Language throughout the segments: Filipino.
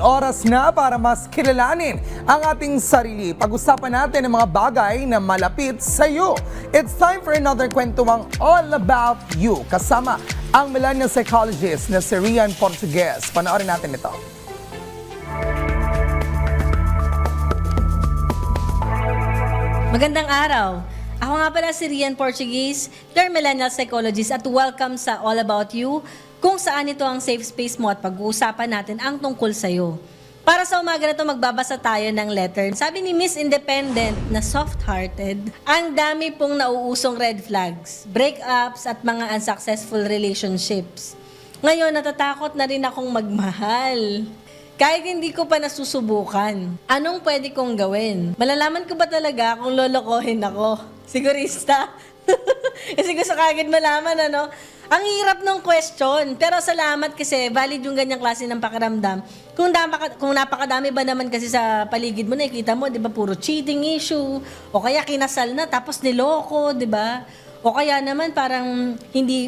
oras na para mas kilalanin ang ating sarili. Pag-usapan natin ang mga bagay na malapit sa iyo. It's time for another kwentuang All About You. Kasama ang millennial psychologist na si Rian Portugues. Panoorin natin ito. Magandang araw. Ako nga pala si Rian Portugues, your millennial psychologist at welcome sa All About You, kung saan ito ang safe space mo at pag-uusapan natin ang tungkol sa'yo. Para sa umaga na ito, magbabasa tayo ng letter. Sabi ni Miss Independent na soft-hearted, ang dami pong nauusong red flags, breakups at mga unsuccessful relationships. Ngayon, natatakot na rin akong magmahal. Kahit hindi ko pa nasusubukan, anong pwede kong gawin? Malalaman ko ba talaga kung lolokohin ako? Sigurista? Kasi gusto kagad malaman, ano? Ang hirap ng question. Pero salamat kasi valid yung ganyang klase ng pakiramdam. Kung napakadami ba naman kasi sa paligid mo, nakikita mo, di ba, puro cheating issue. O kaya kinasal na, tapos niloko, di ba? O kaya naman parang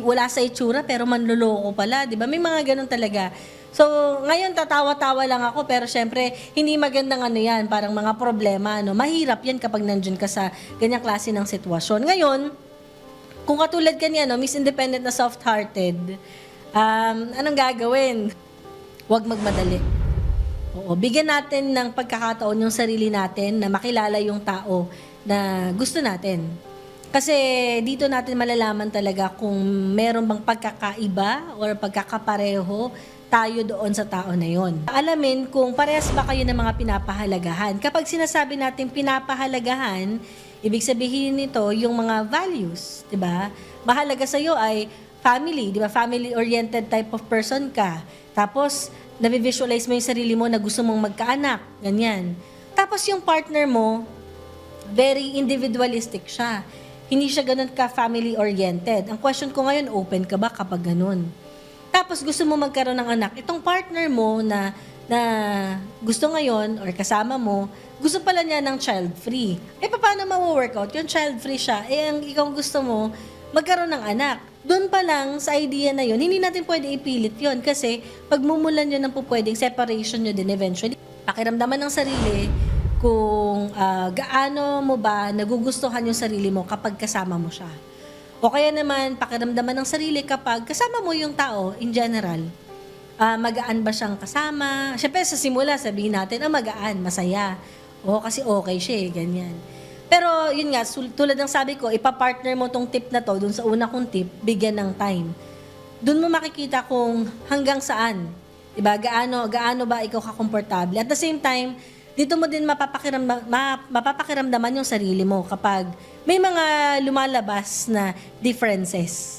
wala sa itsura, pero manloloko pala, di ba? May mga ganun talaga. So, ngayon tatawa-tawa lang ako, pero syempre, hindi magandang ano yan, parang mga problema, ano. Mahirap yan kapag nandun ka sa ganyang klase ng sitwasyon. Ngayon, kung katulad ka niya, no, Miss Independent na soft-hearted, anong gagawin? Huwag magmadali. Oo, bigyan natin ng pagkakataon yung sarili natin na makilala yung tao na gusto natin. Kasi dito natin malalaman talaga kung meron bang pagkakaiba or pagkakapareho tayo doon sa tao na yon. Alamin kung parehas ba kayo ng mga pinapahalagahan. Kapag sinasabi natin pinapahalagahan, ibig sabihin nito yung mga values, 'di ba? Mahalaga sa iyo ay family, 'di ba? Family-oriented type of person ka. Tapos na-visualize mo yung sarili mo na gusto mong magkaanak, ganyan. Tapos yung partner mo, very individualistic siya. Hindi siya ganun ka family-oriented. Ang question ko ngayon, open ka ba kapag ganun? Tapos gusto mo magkaroon ng anak, itong partner mo na gusto ngayon or kasama mo, gusto pala niya ng child-free. Paano ma-workout? Yung child-free siya, ang ikaw gusto mo, magkaroon ng anak. Doon pa lang sa idea na yun, hindi natin pwede ipilit yun kasi pagmumulan yun ng pwedeng separation nyo din eventually. Pakiramdaman ng sarili kung gaano mo ba nagugustuhan yung sarili mo kapag kasama mo siya. O kaya naman, pakiramdaman ng sarili kapag kasama mo yung tao in general. Magaan ba siyang kasama? Siyempre sa simula, sabihin natin, magaan, masaya. O kasi okay siya ganyan. Pero yun nga, tulad ng sabi ko, ipapartner mo tong tip na to, dun sa una kong tip, bigyan ng time. Dun mo makikita kung hanggang saan. Diba? Gaano ba ikaw kakomportable. At the same time, dito mo din mapapakiramdaman yung sarili mo kapag may mga lumalabas na differences.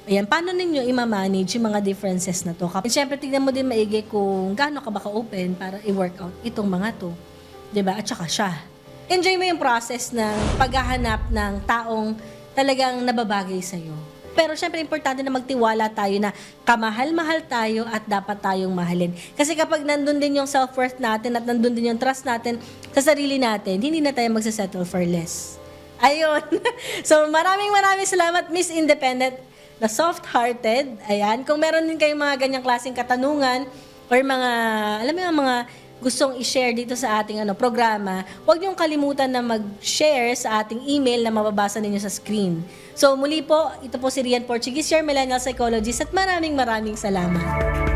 Ayan, paano ninyo i-manage yung mga differences na to? Siyempre, tignan mo din maigi kung gaano ka ba ka-open para i-workout itong mga to. Diba? At saka siya. Enjoy mo yung process ng paghahanap ng taong talagang nababagay sa'yo. Pero syempre, importante na magtiwala tayo na kamahal-mahal tayo at dapat tayong mahalin. Kasi kapag nandun din yung self-worth natin at nandun din yung trust natin sa sarili natin, hindi na tayo magsasettle for less. Ayun. So, maraming salamat, Miss Independent na soft-hearted. Ayan. Kung meron din kayong mga ganyang klaseng katanungan or mga, alam mo yung mga gustong i-share dito sa ating programa, huwag niyong kalimutan na mag-share sa ating email na mababasa ninyo sa screen. So muli po, ito po si Rian Portugues, your millennial psychologist, at maraming salamat.